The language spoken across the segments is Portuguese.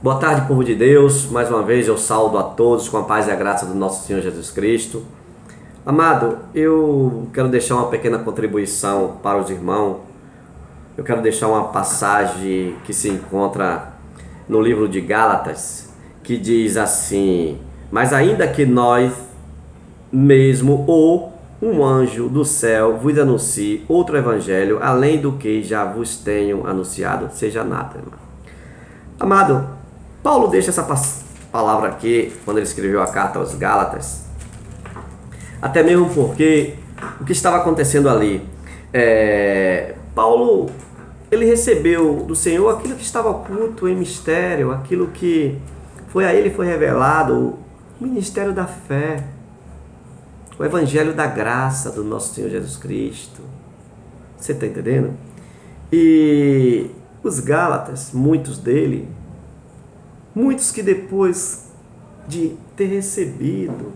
Boa tarde, povo de Deus. Mais uma vez eu saúdo a todos com a paz e a graça do nosso Senhor Jesus Cristo. Amado, eu quero deixar uma pequena contribuição para os irmãos. Eu quero deixar uma passagem que se encontra no livro de Gálatas, que diz assim: mas ainda que nós mesmo ou um anjo do céu vos anuncie outro evangelho, além do que já vos tenho anunciado, seja anátema. Amado, Paulo deixa essa palavra aqui quando ele escreveu a carta aos Gálatas, até mesmo porque o que estava acontecendo ali, Paulo, ele recebeu do Senhor aquilo que estava oculto em mistério, aquilo que foi a ele foi revelado, o ministério da fé, o evangelho da graça do nosso Senhor Jesus Cristo. Você está entendendo? E os Gálatas, muitos que depois de ter recebido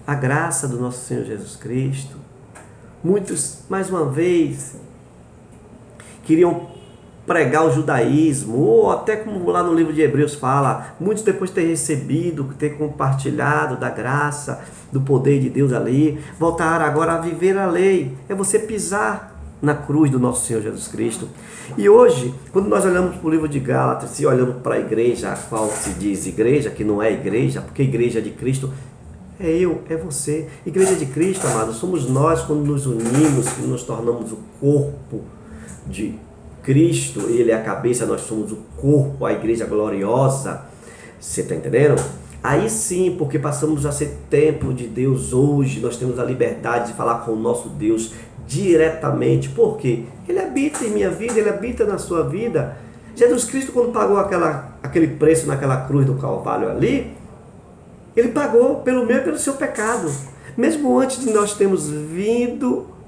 a graça do nosso Senhor Jesus Cristo, muitos, mais uma vez, queriam pregar o judaísmo, ou até como lá no livro de Hebreus fala, muitos depois de ter recebido, ter compartilhado da graça, do poder de Deus ali, voltaram agora a viver a lei. É você pisar na cruz do nosso Senhor Jesus Cristo. E hoje, quando nós olhamos para o livro de Gálatas e olhamos para a igreja, a qual se diz igreja, que não é igreja, porque igreja de Cristo é eu, é você. Igreja de Cristo, amados, somos nós quando nos unimos, que nos tornamos o corpo de Cristo. Ele é a cabeça, nós somos o corpo, a igreja gloriosa. Você está entendendo? Aí sim, porque passamos a ser templo de Deus hoje, nós temos a liberdade de falar com o nosso Deus diretamente. Por quê? Ele habita em minha vida, ele habita na sua vida. Jesus Cristo, quando pagou aquele preço naquela cruz do Calvário ali, ele pagou pelo meu e pelo seu pecado. Mesmo antes de nós termos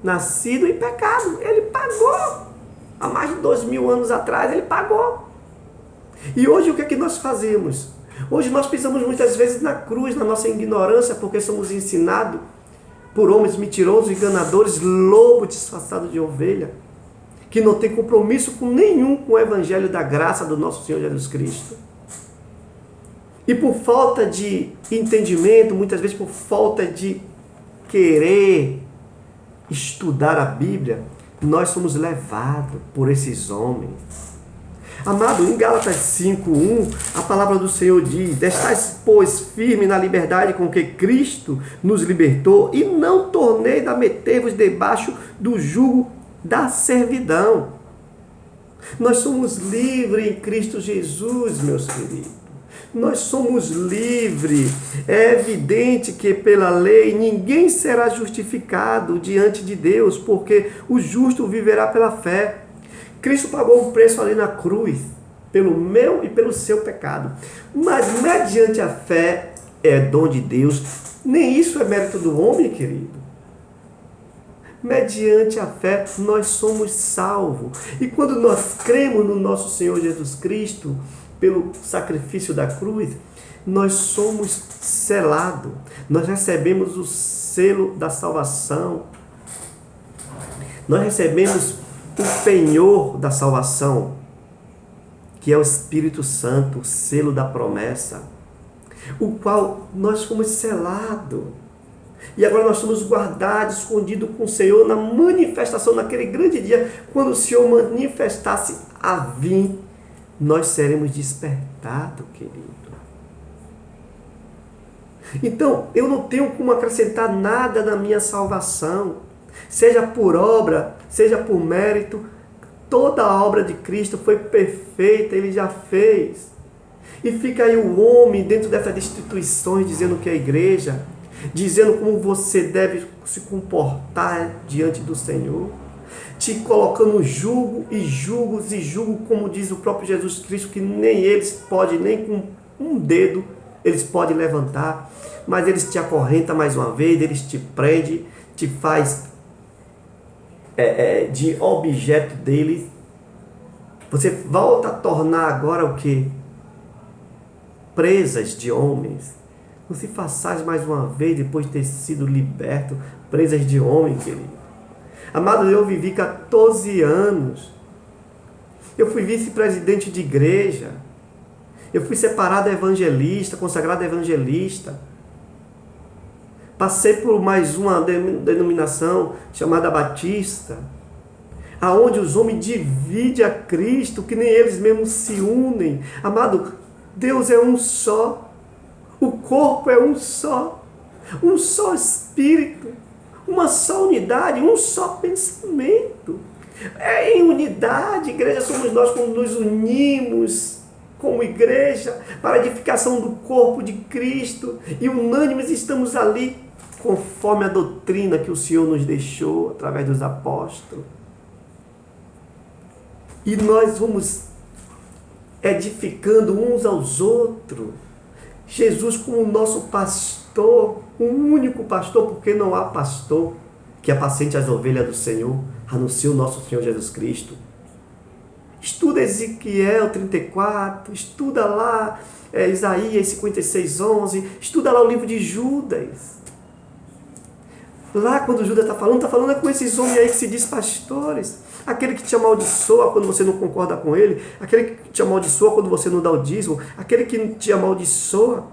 nascido em pecado, ele pagou. Há mais de 2000 anos atrás, ele pagou. E hoje o que é que nós fazemos? Hoje nós pisamos muitas vezes na cruz, na nossa ignorância, porque somos ensinados por homens mentirosos, enganadores, lobo disfarçado de ovelha, que não tem compromisso nenhum com o evangelho da graça do nosso Senhor Jesus Cristo. E por falta de entendimento, muitas vezes por falta de querer estudar a Bíblia, nós somos levados por esses homens. Amado, em Gálatas 5:1, a palavra do Senhor diz: estais, pois, firme na liberdade com que Cristo nos libertou, e não torneis a meter-vos debaixo do jugo da servidão. Nós somos livres em Cristo Jesus, meus queridos. Nós somos livres. É evidente que pela lei ninguém será justificado diante de Deus, porque o justo viverá pela fé. Cristo pagou um preço ali na cruz, pelo meu e pelo seu pecado. Mas mediante a fé é dom de Deus. Nem isso é mérito do homem, querido. Mediante a fé nós somos salvos. E quando nós cremos no nosso Senhor Jesus Cristo, pelo sacrifício da cruz, nós somos selados. Nós recebemos o selo da salvação. Nós recebemos o penhor da salvação, que é o Espírito Santo, o selo da promessa, o qual nós fomos selados. E agora nós somos guardados, escondidos com o Senhor na manifestação, naquele grande dia, quando o Senhor manifestasse a vir, nós seremos despertados, querido. Então, eu não tenho como acrescentar nada na minha salvação, seja por obra, seja por mérito. Toda a obra de Cristo foi perfeita, Ele já fez. E fica aí o homem dentro dessas instituições dizendo que é a igreja, dizendo como você deve se comportar diante do Senhor, te colocando julgo e julgos e julgo, como diz o próprio Jesus Cristo, que nem eles podem, nem com um dedo eles podem levantar, mas eles te acorrentam mais uma vez, eles te prendem, te faz de objeto deles. Você volta a tornar agora o quê? Presas de homens. Não se façais mais uma vez, depois de ter sido liberto, presas de homem, querido. Amado, eu vivi 14 anos. Eu fui vice-presidente de igreja. Eu fui separado evangelista, consagrado evangelista. Passei por mais uma denominação chamada Batista, aonde os homens dividem a Cristo, que nem eles mesmos se unem. Amado, Deus é um só. O corpo é um só Espírito, uma só unidade, um só pensamento. É em unidade, igreja, somos nós quando nos unimos como igreja para a edificação do corpo de Cristo e unânimes estamos ali conforme a doutrina que o Senhor nos deixou através dos apóstolos. E nós vamos edificando uns aos outros. Jesus como nosso pastor, o único pastor, porque não há pastor que apacente as ovelhas do Senhor, a não ser o nosso Senhor Jesus Cristo. Estuda Ezequiel 34, estuda lá Isaías 56:11, estuda lá o livro de Judas. Lá quando Judas está falando é com esses homens aí que se diz pastores. Aquele que te amaldiçoa quando você não concorda com ele, aquele que te amaldiçoa quando você não dá o dízimo, aquele que te amaldiçoa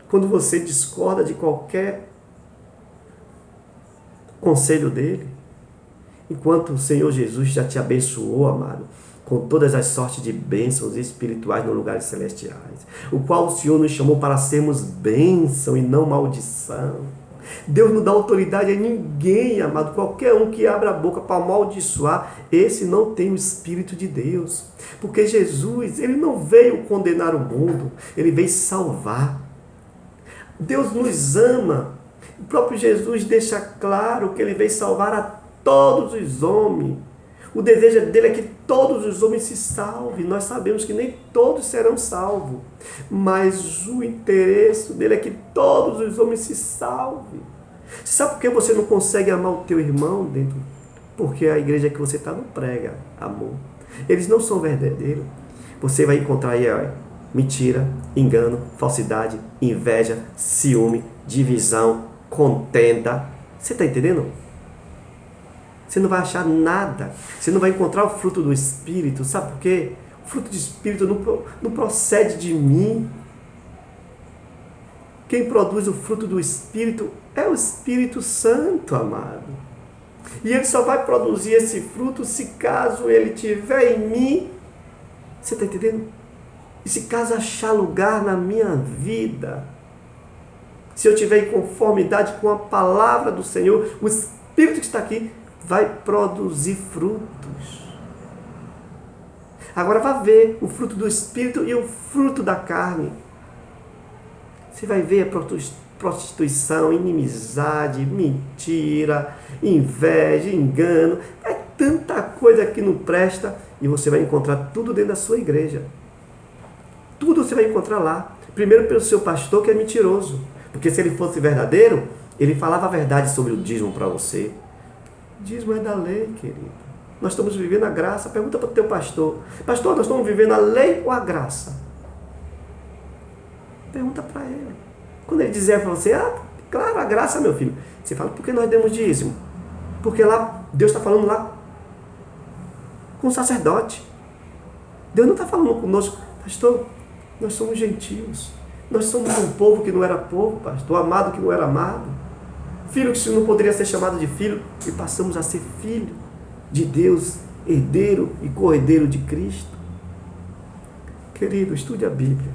quando você discorda de qualquer conselho dele. Enquanto o Senhor Jesus já te abençoou, amado, com todas as sortes de bênçãos espirituais nos lugares celestiais, o qual o Senhor nos chamou para sermos bênção e não maldição. Deus não dá autoridade a ninguém, amado. Qualquer um que abra a boca para amaldiçoar, esse não tem o Espírito de Deus. Porque Jesus, ele não veio condenar o mundo, ele veio salvar. Deus nos ama. O próprio Jesus deixa claro que ele veio salvar a todos os homens. O desejo dele é que todos os homens se salvem. Nós sabemos que nem todos serão salvos, mas o interesse dele é que todos os homens se salvem. Você sabe por que você não consegue amar o teu irmão dentro? Porque a igreja que você está não prega amor. Eles não são verdadeiros. Você vai encontrar aí mentira, engano, falsidade, inveja, ciúme, divisão, contenda. Você está entendendo? Você não vai achar nada. Você não vai encontrar o fruto do Espírito. Sabe por quê? O fruto do Espírito não procede de mim. Quem produz o fruto do Espírito é o Espírito Santo, amado. E ele só vai produzir esse fruto se caso ele estiver em mim. Você está entendendo? E se caso achar lugar na minha vida. Se eu estiver em conformidade com a palavra do Senhor, o Espírito que está aqui vai produzir frutos. Agora vai ver o fruto do Espírito e o fruto da carne. Você vai ver a prostituição, inimizade, mentira, inveja, engano. É tanta coisa que não presta e você vai encontrar tudo dentro da sua igreja. Tudo você vai encontrar lá. Primeiro pelo seu pastor que é mentiroso. Porque se ele fosse verdadeiro, ele falava a verdade sobre o dízimo para você. Dízimo é da lei, querido. Nós estamos vivendo a graça. Pergunta para o teu pastor. Pastor, nós estamos vivendo a lei ou a graça? Pergunta para ele. Quando ele dizer para você, claro, a graça, meu filho. Você fala, por que nós demos dízimo? Porque lá, Deus está falando lá com o sacerdote. Deus não está falando conosco. Pastor, nós somos gentios. Nós somos um povo que não era povo, pastor. Amado que não era amado. Filho que não poderia ser chamado de filho, e passamos a ser filho de Deus, herdeiro e cordeiro de Cristo. Querido, estude a Bíblia.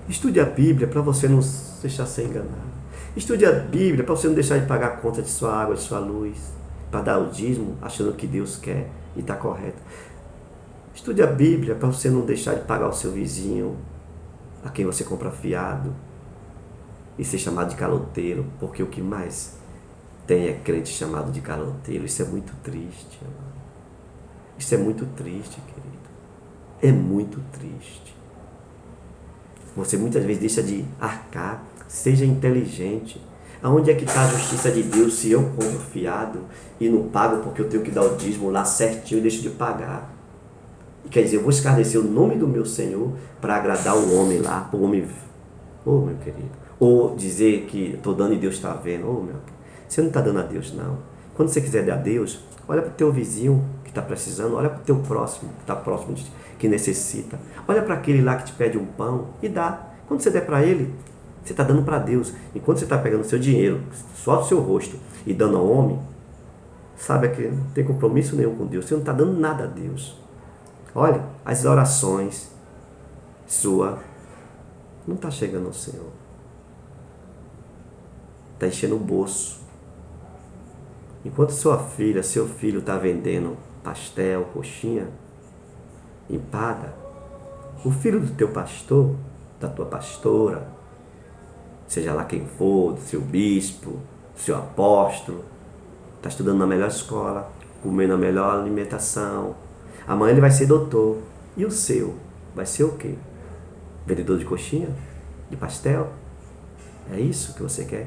Estude a Bíblia para você não deixar ser enganado. Estude a Bíblia para você não deixar de pagar a conta de sua água, de sua luz, para dar o dízimo achando que Deus quer e está correto. Estude a Bíblia para você não deixar de pagar o seu vizinho, a quem você compra fiado, e ser chamado de caloteiro, porque o que mais tem é crente chamado de caloteiro. Isso é muito triste, amado. Isso é muito triste, querido. É muito triste. Você muitas vezes deixa de arcar. Seja inteligente. Aonde é que está a justiça de Deus se eu compro fiado e não pago porque eu tenho que dar o dízimo lá certinho e deixo de pagar? Quer dizer, eu vou escarnecer o nome do meu Senhor para agradar o homem lá, o homem, meu querido. Ou dizer que estou dando e Deus está vendo. Meu, você não está dando a Deus, não. Quando você quiser dar a Deus, olha para o teu vizinho que está precisando, olha para o teu próximo, que está próximo de ti, que necessita. Olha para aquele lá que te pede um pão e dá. Quando você der para ele, você está dando para Deus. Enquanto você está pegando seu dinheiro, só do seu rosto, e dando ao homem, sabe que não tem compromisso nenhum com Deus. Você não está dando nada a Deus. Olha, as orações sua não está chegando ao Senhor. Está enchendo o bolso. Enquanto sua filha, seu filho está vendendo pastel, coxinha, empada, o filho do teu pastor, da tua pastora, seja lá quem for, do seu bispo, do seu apóstolo, está estudando na melhor escola, comendo a melhor alimentação. Amanhã ele vai ser doutor. E o seu vai ser o quê? Vendedor de coxinha? De pastel? É isso que você quer?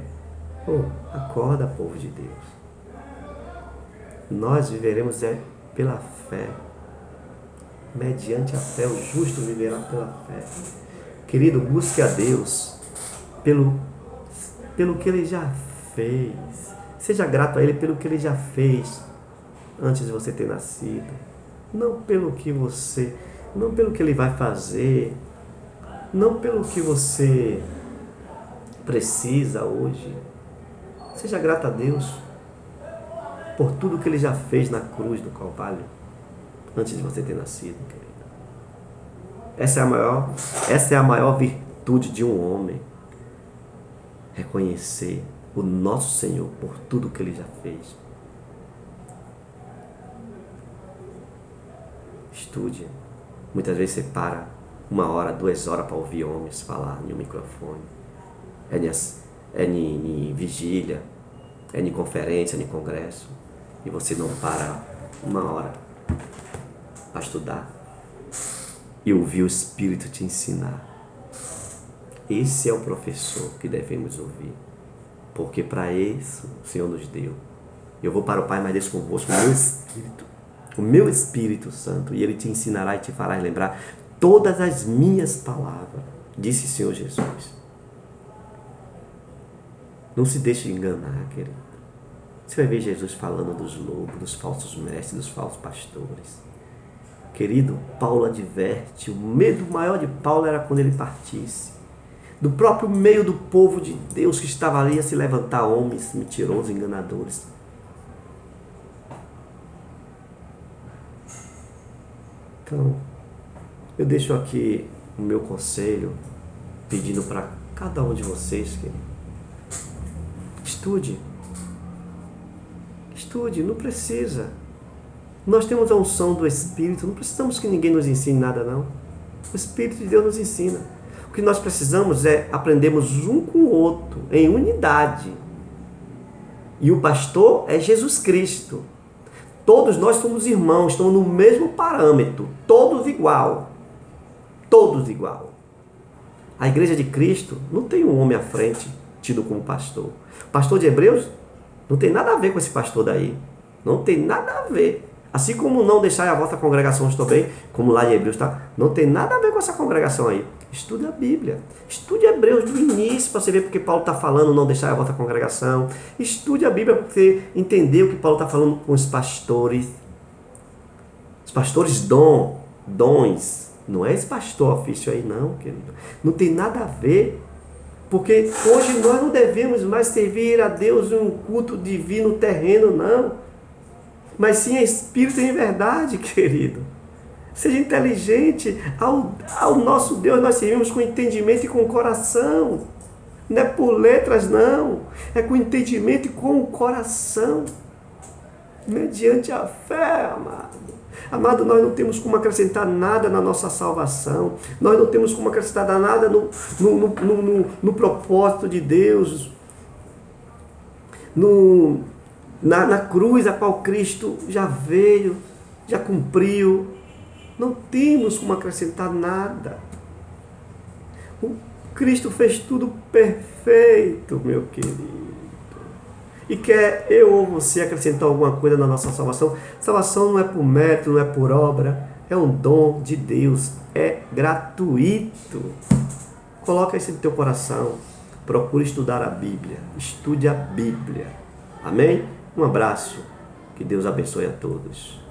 Acorda, povo de Deus. Nós viveremos pela fé. Mediante a fé, o justo viverá pela fé. Querido, busque a Deus pelo que Ele já fez. Seja grato a Ele pelo que Ele já fez antes de você ter nascido. Não pelo que Ele vai fazer. Não pelo que você precisa hoje. Seja grato a Deus por tudo que Ele já fez na cruz do Calvário antes de você ter nascido, querido. Essa é a maior virtude de um homem. Reconhecer o nosso Senhor por tudo que Ele já fez. Estude. Muitas vezes você para 1 hora, 2 horas para ouvir homens falar no microfone. É em vigília, é em conferência, é em congresso. E você não para 1 hora para estudar e ouvir o Espírito te ensinar. Esse é o professor que devemos ouvir. Porque para isso o Senhor nos deu. Eu vou para o Pai, mas deixo convosco o meu Espírito Santo, e Ele te ensinará e te fará lembrar todas as minhas palavras, disse o Senhor Jesus. Não se deixe enganar, querido. Você vai ver Jesus falando dos lobos, dos falsos mestres, dos falsos pastores. Querido, Paulo adverte, o medo maior de Paulo era quando ele partisse. Do próprio meio do povo de Deus que estava ali a se levantar homens mentirosos, enganadores. Então, eu deixo aqui o meu conselho, pedindo para cada um de vocês que estude. Estude, não precisa. Nós temos a unção do Espírito, não precisamos que ninguém nos ensine nada, não. O Espírito de Deus nos ensina. O que nós precisamos é aprendermos um com o outro, em unidade. E o pastor é Jesus Cristo. Todos nós somos irmãos, estamos no mesmo parâmetro, todos igual. Todos igual. A igreja de Cristo não tem um homem à frente tido como pastor. O pastor de Hebreus não tem nada a ver com esse pastor daí. Não tem nada a ver. Assim como não deixar a vossa congregação estou bem, como lá em Hebreus está, não tem nada a ver com essa congregação aí. Estude a Bíblia. Estude Hebreus do início para você ver porque Paulo está falando não deixar a vossa congregação. Estude a Bíblia para você entender o que Paulo está falando com os pastores. Os pastores dons. Não é esse pastor ofício aí não, querido. Não tem nada a ver. Porque hoje nós não devemos mais servir a Deus em um culto divino terreno, não. Mas sim em espírito e em verdade, querido. Seja inteligente. Ao nosso Deus nós servimos com entendimento e com coração. Não é por letras, não. É com entendimento e com o coração. Mediante a fé, amado. Amado, nós não temos como acrescentar nada na nossa salvação. Nós não temos como acrescentar nada no propósito de Deus. Na cruz a qual Cristo já veio, já cumpriu. Não temos como acrescentar nada. O Cristo fez tudo perfeito, meu querido. E quer eu ou você acrescentar alguma coisa na nossa salvação? Salvação não é por mérito, não é por obra. É um dom de Deus. É gratuito. Coloca isso no teu coração. Procure estudar a Bíblia. Estude a Bíblia. Amém? Um abraço, que Deus abençoe a todos.